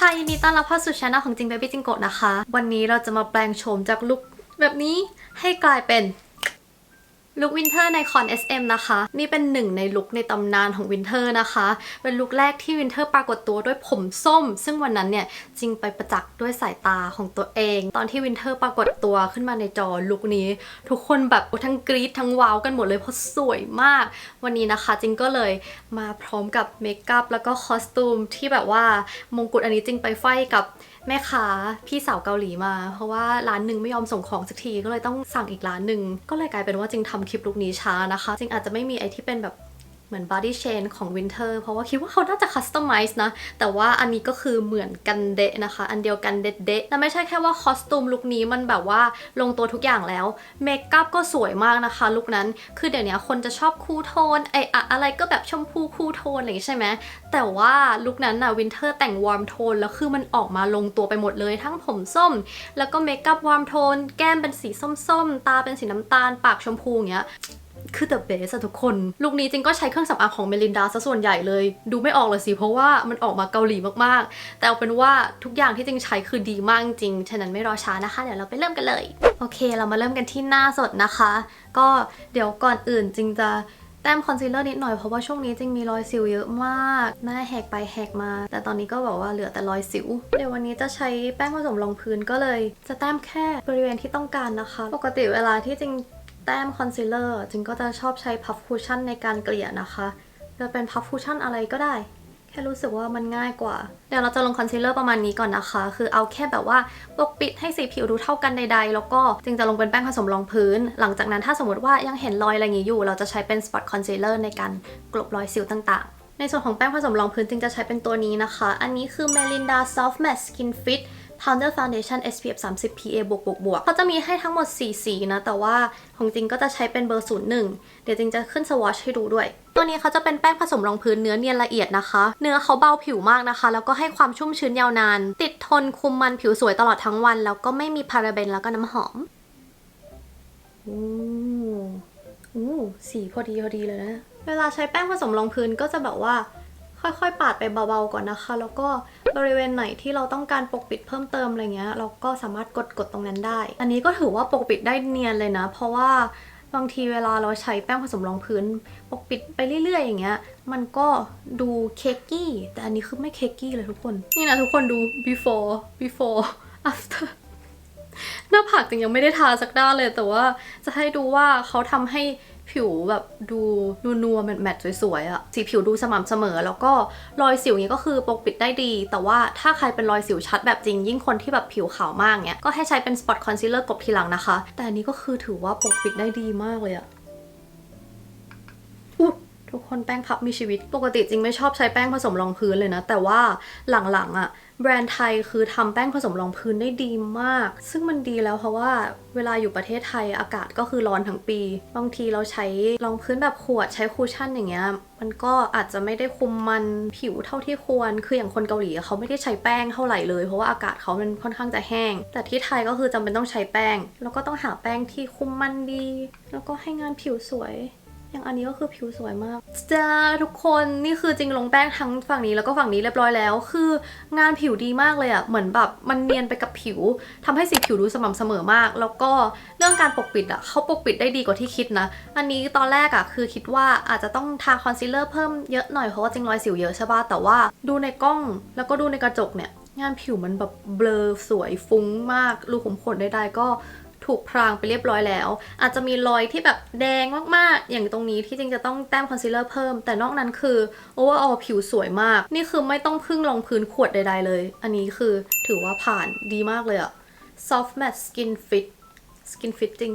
ค่ะยินดีต้อนรับเข้าสู่ช่องของจิงเบบี้จิงโกะนะคะวันนี้เราจะมาแปลงโฉมจากลุคแบบนี้ให้กลายเป็นลุควินเทอร์ในคอน SM นะคะนี่เป็นหนึ่งในลุคในตำนานของวินเทอร์นะคะเป็นลุคแรกที่วินเทอร์ปรากฏตัวด้วยผมส้มซึ่งวันนั้นเนี่ยจิงไปประจักษ์ด้วยสายตาของตัวเองตอนที่วินเทอร์ปรากฏตัวขึ้นมาในจอลุคนี้ทุกคนแบบทั้งกรี๊ดทั้งว้าวกันหมดเลยเพราะสวยมากวันนี้นะคะจิงก็เลยมาพร้อมกับเมคอัพแล้วก็คอสตูมที่แบบว่ามงกุฎอันนี้จิงไปไฟกับแม่ค้าพี่สาวเกาหลีมาเพราะว่าร้านหนึ่งไม่ยอมส่งของสักทีก็เลยต้องสั่งอีกร้านหนึ่งก็เลยกลายเป็นว่าจริงทำคลิปลุคนี้ช้านะคะจริงอาจจะไม่มีไอที่เป็นแบบเหมือน body chain ของ Winter เพราะว่าคิดว่าเขาน่าจะ customize นะแต่ว่าอันนี้ก็คือเหมือนกันเดะนะคะอันเดียวกันเดะและไม่ใช่แค่ว่าคอสตูมลุคนี้มันแบบว่าลงตัวทุกอย่างแล้วเมคอัพก็สวยมากนะคะลุคนั้นคือเดี๋ยวนี้คนจะชอบคูลโทนอะไรก็แบบชมพูคูลโทนอะไรอย่างนี้ใช่ไหมแต่ว่าลุคนั้นน่ะ Winter แต่งวอร์มโทนแล้วคือมันออกมาลงตัวไปหมดเลยทั้งผมส้มแล้วก็เมคอัพวอร์มโทนแก้มเป็นสีส้มๆตาเป็นสีน้ำตาลปากชมพูอย่างเงี้ยคือ the best อะทุกคนลุคนี้จริงก็ใช้เครื่องสำอางของเมลินดาซะส่วนใหญ่เลยดูไม่ออกเลยสิเพราะว่ามันออกมาเกาหลีมากๆแต่เอาเป็นว่าทุกอย่างที่จริงใช้คือดีมากจริงฉะนั้นไม่รอช้านะคะเดี๋ยวเราไปเริ่มกันเลยโอเคเรามาเริ่มกันที่หน้าสดนะคะก็เดี๋ยวก่อนอื่นจริงจะแต้มคอนซีลเลอร์นิดหน่อยเพราะว่าช่วงนี้จริงมีรอยสิวเยอะมากหน้าแหกไปแหกมาแต่ตอนนี้ก็บอกว่าเหลือแต่รอยสิวเดี๋ยววันนี้จะใช้แป้งผสมรองพื้นก็เลยจะแต้มแค่บริเวณที่ต้องการนะคะปกติเวลาที่จริงแต้มคอนซีลเลอร์จริงก็จะชอบใช้พัฟคูชั่นในการเกลี่ยนะคะจะเป็นพัฟคูชั่นอะไรก็ได้แค่รู้สึกว่ามันง่ายกว่าเดี๋ยวเราจะลงคอนซีลเลอร์ประมาณนี้ก่อนนะคะคือเอาแค่แบบว่าปกปิดให้สีผิวดูเท่ากันใดๆแล้วก็จริงจะลงเป็นแป้งผสมรองพื้นหลังจากนั้นถ้าสมมติว่ายังเห็นรอยอะไรอย่างนี้อยู่เราจะใช้เป็นสปอตคอนซีลเลอร์ในการกลบรอยสิวต่างๆในส่วนของแป้งผสมรองพื้นจริงจะใช้เป็นตัวนี้นะคะอันนี้คือ Melinda Soft Matte Skin Fit Powder Foundation SPF 30 PA บวกเขาจะมีให้ทั้งหมด4สีนะแต่ว่าของจริงก็จะใช้เป็นเบอร์01เดี๋ยวจริงจะขึ้นสวอชให้ดูด้วยตัวนี้เขาจะเป็นแป้งผสมรองพื้นเนื้อเนียนละเอียดนะคะเนื้อเขาเบาผิวมากนะคะแล้วก็ให้ความชุ่มชื้นยาวนานติดทนคุมมันผิวสวยตลอดทั้งวันแล้วก็ไม่มีพาราเบนแล้วก็น้ำหอมสีพอดีเลยนะเวลาใช้แป้งผสมรองพื้นก็จะแบบว่าค่อยๆปาดไปเบาๆก่อนนะคะแล้วก็บริเวณไหนที่เราต้องการปกปิดเพิ่มเติมอะไรเงี้ยเราก็สามารถกดตรงนั้นได้อันนี้ก็ถือว่าปกปิดได้เนียนเลยนะเพราะว่าบางทีเวลาเราใช้แป้งผสมรองพื้นปกปิดไปเรื่อยๆอย่างเงี้ยมันก็ดูเค้กกี้แต่อันนี้คือไม่เค้กกี้เลยทุกคนนี่นะทุกคนดู before after หน้าผากจริงยังไม่ได้ทาสักด้านเลยแต่ว่าจะให้ดูว่าเขาทำให้ผิวแบบดูนัวแมทสวยๆอะสีผิวดูสม่ำเสมอแล้วก็รอยสิวนี้ก็คือปกปิดได้ดีแต่ว่าถ้าใครเป็นรอยสิวชัดแบบจริงยิ่งคนที่แบบผิวขาวมากเนี้ยก็ให้ใช้เป็นสปอตคอนซีลเลอร์กลบทีหลังนะคะแต่อันนี้ก็คือถือว่าปกปิดได้ดีมากเลยอะทุกคนแป้งพับมีชีวิตปกติจริงไม่ชอบใช้แป้งผสมรองพื้นเลยนะแต่ว่าหลังๆอะแบรนด์ไทยคือทำแป้งผสมรองพื้นได้ดีมากซึ่งมันดีแล้วเพราะว่าเวลาอยู่ประเทศไทยอากาศก็คือร้อนทั้งปีบางทีเราใช้รองพื้นแบบขวดใช้คูชั่นอย่างเงี้ยมันก็อาจจะไม่ได้คุมมันผิวเท่าที่ควรคืออย่างคนเกาหลีเขาไม่ได้ใช้แป้งเท่าไหร่เลยเพราะว่าอากาศเขามันค่อนข้างจะแห้งแต่ที่ไทยก็คือจำเป็นต้องใช้แป้งแล้วก็ต้องหาแป้งที่คุมมันดีแล้วก็ให้งานผิวสวยอย่างอันนี้ก็คือผิวสวยมากจ้าทุกคนนี่คือจริงลงแป้งทั้งฝั่งนี้แล้วก็ฝั่งนี้เรียบร้อยแล้วคืองานผิวดีมากเลยอะเหมือนแบบมันเนียนไปกับผิวทำให้สีผิวดูสม่ำเสมอมากแล้วก็เรื่องการปกปิดอะเขาปกปิดได้ดีกว่าที่คิดนะอันนี้ตอนแรกอะคือคิดว่าอาจจะต้องทาคอนซีลเลอร์เพิ่มเยอะหน่อยเพราะว่าจริงรอยสิวเยอะใช่ป่ะแต่ว่าดูในกล้องแล้วก็ดูในกระจกเนี่ยงานผิวมันแบบเบลอสวยฟุ้งมากรูขุมขนใดๆก็ถูกพรางไปเรียบร้อยแล้วอาจจะมีรอยที่แบบแดงมากๆอย่างตรงนี้ที่จริงจะต้องแต้มคอนซีลเลอร์เพิ่มแต่นอกนั้นคือโอเวอร์ออลผิวสวยมากนี่คือไม่ต้องพึ่งรองพื้นขวดใดๆเลยอันนี้คือถือว่าผ่านดีมากเลยอะ Soft Matte Skin Fit จริง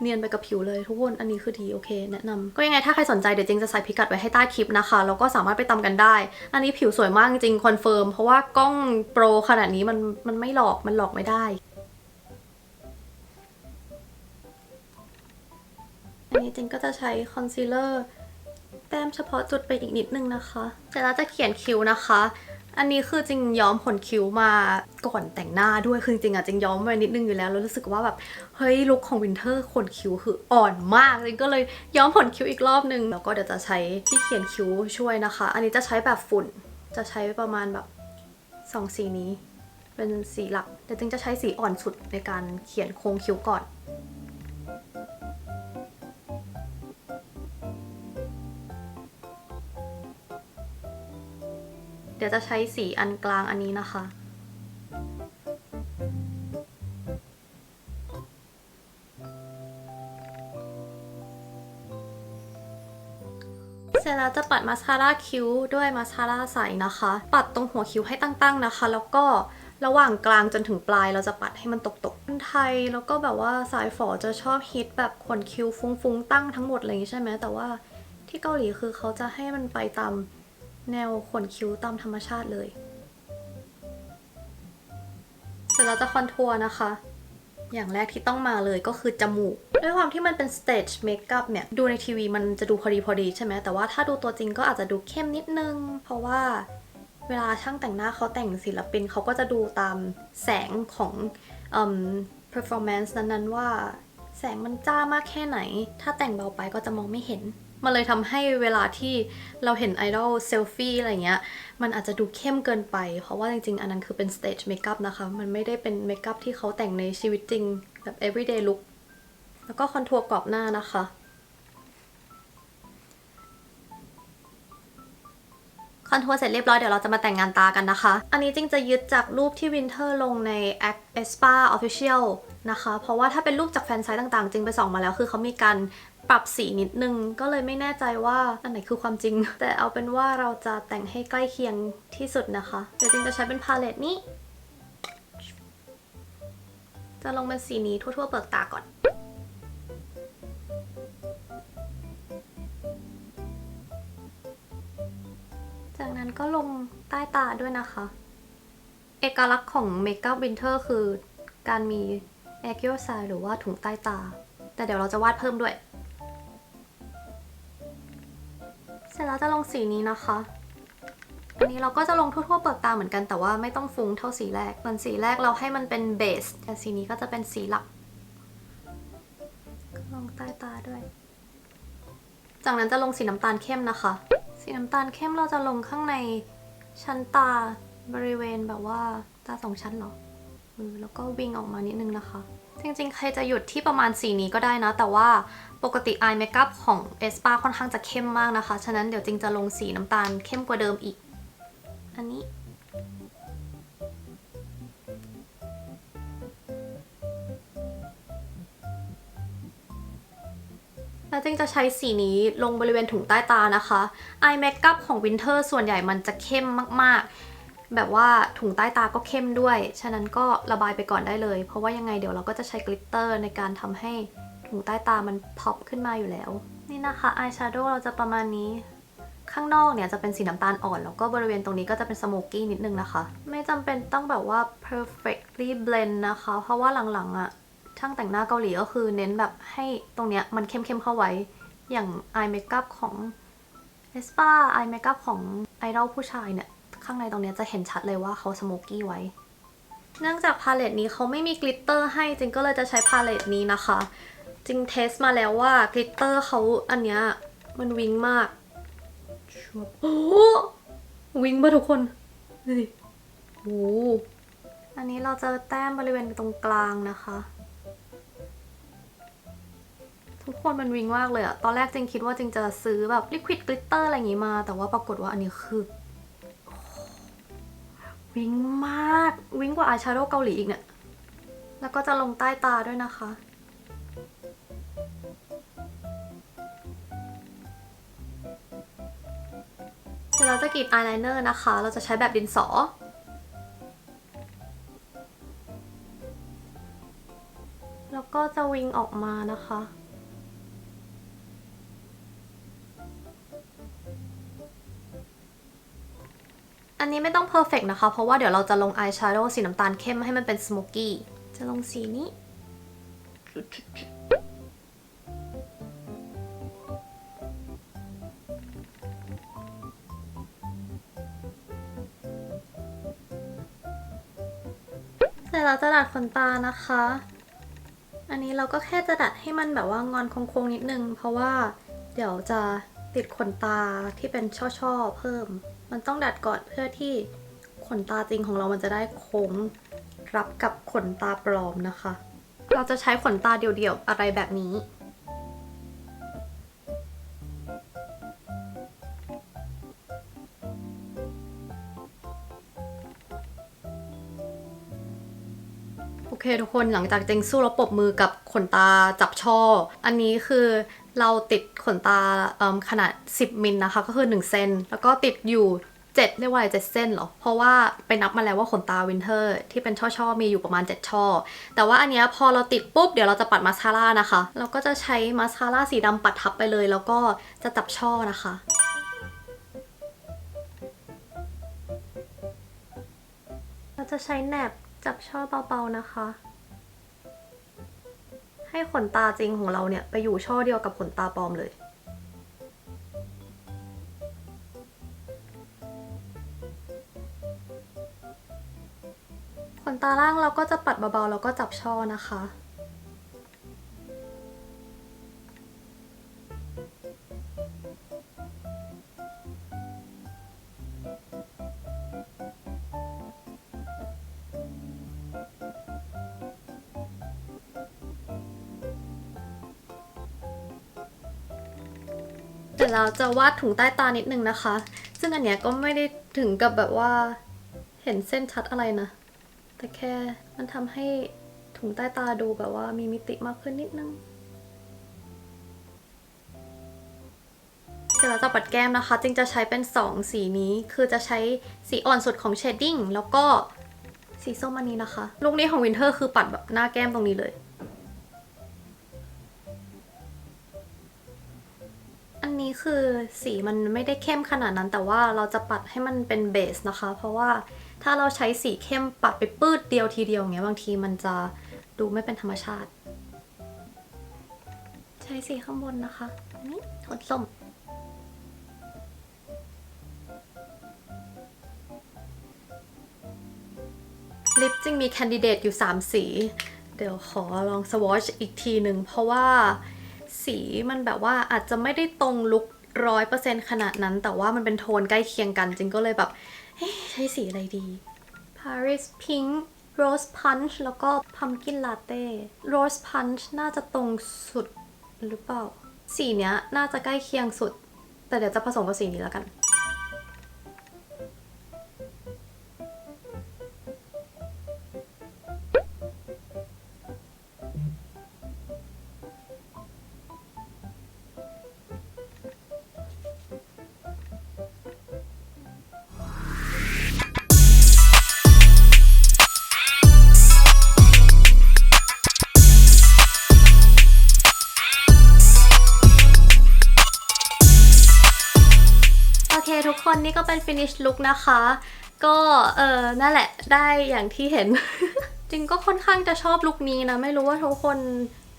เนียนไปกับผิวเลยทุกคนอันนี้คือดีโอเคแนะนำก็ยังไงถ้าใครสนใจเดี๋ยวจริงจะใส่พิกัดไว้ให้ใต้คลิปนะคะแล้วก็สามารถไปตามกันได้อันนี้ผิวสวยมากจริงคอนเฟิร์มเพราะว่ากล้องโปรขนาดนี้มันไม่หลอกมันหลอกไม่ได้อันนี้จริงก็จะใช้คอนซีลเลอร์แต้มเฉพาะจุดไปอีกนิดนึงนะคะเสร็จแล้วจะเขียนคิ้วนะคะอันนี้คือจริงย้อมขนคิ้วมาก่อนแต่งหน้าด้วยคือจริงอะจริงย้อมมานิดนึงอยู่แล้วรู้สึกว่าแบบเฮ้ยลุคของวินเทอร์ขนคิ้วคืออ่อนมากจริงก็เลยย้อมขนคิ้วอีกรอบนึงแล้วก็เดี๋ยวจะใช้ที่เขียนคิ้วช่วยนะคะอันนี้จะใช้แบบฝุ่นจะใช้ประมาณแบบ 2 สีนี้เป็นสีหลักแต่จริงจะใช้สีอ่อนสุดในการเขียนโค้งคิ้วก่อนเดี๋ยวจะใช้สีอันกลางอันนี้นะคะเสร็จแล้วจะปัดมาสคาร่าคิ้วด้วยมาสคาร่าใสนะคะปัดตรงหัวคิ้วให้ตั้งๆนะคะแล้วก็ระหว่างกลางจนถึงปลายเราจะปัดให้มันตกๆคนไทยแล้วก็แบบว่าสายฝอจะชอบฮิตแบบขนคิ้วฟุ้งๆตั้งทั้งหมดอะไรอย่างนี้ใช่ไหมแต่ว่าที่เกาหลีคือเขาจะให้มันไปตามแนวขนคิ้วตามธรรมชาติเลยเสร็จแล้วจะคอนทัวร์นะคะอย่างแรกที่ต้องมาเลยก็คือจมูกด้วยความที่มันเป็นสเตจเมคอัพเนี่ยดูในทีวีมันจะดูพอดีใช่ไหมแต่ว่าถ้าดูตัวจริงก็อาจจะดูเข้มนิดนึงเพราะว่าเวลาช่างแต่งหน้าเขาแต่งศิลปินเขาก็จะดูตามแสงของperformance นั้นๆว่าแสงมันจ้ามากแค่ไหนถ้าแต่งเบาไปก็จะมองไม่เห็นมันเลยทำให้เวลาที่เราเห็นไอดอลเซลฟี่อะไรเงี้ยมันอาจจะดูเข้มเกินไปเพราะว่าจริงๆอันนั้นคือเป็นสเตจเมคอัพนะคะมันไม่ได้เป็นเมคอัพที่เขาแต่งในชีวิตจริงแบบ everyday look แล้วก็คอนทัวร์กรอบหน้านะคะคอนทัวร์เสร็จเรียบร้อยเดี๋ยวเราจะมาแต่งงานตากันนะคะอันนี้จริงจะยึดจากรูปที่วินเทอร์ลงใน aespa official นะคะเพราะว่าถ้าเป็นรูปจากแฟนไซต์ต่างๆจริงไปส่องมาแล้วคือเขามีการปรับสีนิดนึงก็เลยไม่แน่ใจว่าอันไหนคือความจริงแต่เอาเป็นว่าเราจะแต่งให้ใกล้เคียงที่สุดนะคะเดี๋ยวจริงจะใช้เป็นพาเลตนี้จะลงเป็นสีนี้ทั่วๆเปลือกตาก่อนจากนั้นก็ลงใต้ตาด้วยนะคะเอกลักษณ์ของเมคอัพวินเทอร์คือการมีแอคโยไซหรือว่าถุงใต้ตาแต่เดี๋ยวเราจะวาดเพิ่มด้วยเสร็จแล้วจะลงสีนี้นะคะอันนี้เราก็จะลงทั่วๆเปลือกตาเหมือนกันแต่ว่าไม่ต้องฟุ้งเท่าสีแรกส่วนสีแรกเราให้มันเป็นเบสแต่สีนี้ก็จะเป็นสีหลักลงใต้ตาด้วยจากนั้นจะลงสีน้ำตาลเข้มนะคะสีน้ำตาลเข้มเราจะลงข้างในชั้นตาบริเวณแบบว่าตา2 ชั้นเหรอแล้วก็วิ่งออกมานิดนึงนะคะจริงๆใครจะหยุดที่ประมาณสีนี้ก็ได้นะแต่ว่าปกติอายเมคอัพของ aespa ค่อนข้างจะเข้มมากนะคะฉะนั้นเดี๋ยวจริงจะลงสีน้ำตาลเข้มกว่าเดิมอีกอันนี้แล้วจริงจะใช้สีนี้ลงบริเวณถุงใต้ตานะคะอายเมคอัพของวินเทอร์ส่วนใหญ่มันจะเข้มมากๆแบบว่าถุงใต้ตาก็เข้มด้วยฉะนั้นก็ระบายไปก่อนได้เลยเพราะว่ายังไงเดี๋ยวเราก็จะใช้กลิตเตอร์ในการทำให้ถุงใต้ตามันพ็อปขึ้นมาอยู่แล้วนี่นะคะอายแชโดว์เราจะประมาณนี้ข้างนอกเนี่ยจะเป็นสีน้ำตาลอ่อนแล้วก็บริเวณตรงนี้ก็จะเป็นสโมกี้นิดนึงนะคะไม่จำเป็นต้องแบบว่า perfectly blend นะคะเพราะว่าหลังๆอะช่างแต่งหน้าเกาหลีก็คือเน้นแบบให้ตรงเนี้ยมันเข้มๆเข้าไว้อย่างอายเมคอัพของ aespa อายเมคอัพของไอดอลผู้ชายเนี่ยข้างในตรงเนี้ยจะเห็นชัดเลยว่าเขาสโมกี้ไว้เนื่องจากพาเลตนี้เขาไม่มีกลิตเตอร์ให้จริงก็เลยจะใช้พาเลตนี้นะคะจริงเทสมาแล้วว่ากลิตเตอร์เขาอันเนี้ยมันวิงมากโอ้วิงป่ะทุกคนดูดิโอ้อันนี้เราจะแต้มบริเวณตรงกลางนะคะทุกคนมันวิงมากเลยอะตอนแรกจริงคิดว่าจริงจะซื้อแบบลิควิดกลิตเตอร์อะไรอย่างงี้มาแต่ว่าปรากฏว่าอันนี้คือวิงมากวิงกว่าอายแชโดว์เกาหลีอีกเนี่ยแล้วก็จะลงใต้ตาด้วยนะคะเสร็จแล้วจะกรีดอายไลเนอร์นะคะเราจะใช้แบบดินสอแล้วก็จะวิงออกมานะคะอันนี้ไม่ต้องเพอร์เฟกต์นะคะเพราะว่าเดี๋ยวเราจะลงอายแชโดว์สีน้ำตาลเข้มให้มันเป็นสโมกี้จะลงสีนี้เสร็จแล้วจะดัดขนตานะคะอันนี้เราก็แค่จะดัดให้มันแบบว่างอนโค้งๆนิดนึงเพราะว่าเดี๋ยวจะติดขนตาที่เป็นช่อๆเพิ่มมันต้องดัดก่อนเพื่อที่ ขนตาจริงของเรามันจะได้โค้งรับกับขนตาปลอมนะคะ เราจะใช้ขนตาเดี่ยวๆอะไรแบบนี้โอเคทุกคนหลังจากเจงสู้แล้วปรบมือกับขนตาจับช่ออันนี้คือเราติดขนตาขนาด10มิลนะคะก็คือ1เซนแล้วก็ติดอยู่7เรียกว่าอะไร7เส้นเหรอเพราะว่าไปนับมาแล้วว่าขนตาวินเทอร์ที่เป็นช่อๆมีอยู่ประมาณ7ช่อแต่ว่าอันเนี้ยพอเราติดปุ๊บเดี๋ยวเราจะปัดมาสคาร่านะคะเราก็จะใช้มาสคาร่าสีดำปัดทับไปเลยแล้วก็จะจับช่อนะคะเราจะใช้แหนบจับช่อเบาๆนะคะให้ขนตาจริงของเราเนี่ยไปอยู่ช่อเดียวกับขนตาปลอมเลยขนตาล่างเราก็จะปัดเบาๆแล้วก็จับช่อนะคะเดี๋ยวเราจะวาดถุงใต้ตานิดนึงนะคะซึ่งอันเนี้ยก็ไม่ได้ถึงกับแบบว่าเห็นเส้นชัดอะไรนะแต่แค่มันทำให้ถุงใต้ตาดูแบบว่ามีมิติมากขึ้นนิดนึงเสร็จแล้วจะปัดแก้มนะคะจึงจะใช้เป็น2สีนี้คือจะใช้สีอ่อนสุดของเชดดิ้งแล้วก็สีส้มอันนี้นะคะลุคนี้ของวินเทอร์คือปัดแบบหน้าแก้มตรงนี้เลยอันนี้คือสีมันไม่ได้เข้มขนาดนั้นแต่ว่าเราจะปัดให้มันเป็นเบสนะคะเพราะว่าถ้าเราใช้สีเข้มปัดไปปื้ดเดียวทีเดียวอย่างเงี้ยบางทีมันจะดูไม่เป็นธรรมชาติใช้สีข้างบนนะคะนี่โทนส้มลิปจริงมีแคนดิเดตอยู่3สีเดี๋ยวขอลองสวอชอีกทีหนึ่งเพราะว่าสีมันแบบว่าอาจจะไม่ได้ตรงลุค100%ขนาดนั้นแต่ว่ามันเป็นโทนใกล้เคียงกันจริงก็เลยแบบใช้สีอะไรดี Paris Pink Rose Punch แล้วก็ Pumpkin Latte Rose Punch น่าจะตรงสุดหรือเปล่าสีเนี้ยน่าจะใกล้เคียงสุดแต่เดี๋ยวจะผสมกับสีนี้แล้วกันโอเคทุกคนนี่ก็เป็น finish look นะคะก็นั่นแหละได้อย่างที่เห็น จริงก็ค่อนข้างจะชอบลุคนี้นะไม่รู้ว่าทุกคน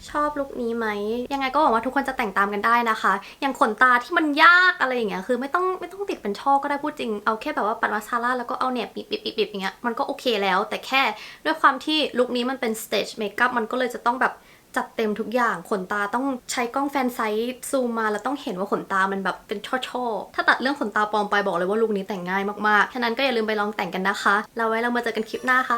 ชอบลุคนี้ไหมยังไงก็หวังว่าทุกคนจะแต่งตามกันได้นะคะอย่างขนตาที่มันยากอะไรอย่างเงี้ยคือไม่ต้องติดเป็นช่อก็ได้พูดจริงเอาแค่แบบว่าปัดมาสคาร่าแล้วก็เอาเนี่ยปิดอย่างเงี้ยมันก็โอเคแล้วแต่แค่ด้วยความที่ลุคนี้มันเป็น stage makeup มันก็เลยจะต้องแบบจัดเต็มทุกอย่างขนตาต้องใช้กล้องแฟนไซส์ซูมมาแล้วต้องเห็นว่าขนตามันแบบเป็นช่อๆถ้าตัดเรื่องขนตาปลอมไปบอกเลยว่าลุคนี้แต่งง่ายมากๆฉะนั้นก็อย่าลืมไปลองแต่งกันนะคะแล้วไว้เรามาเจอกันคลิปหน้าค่ะ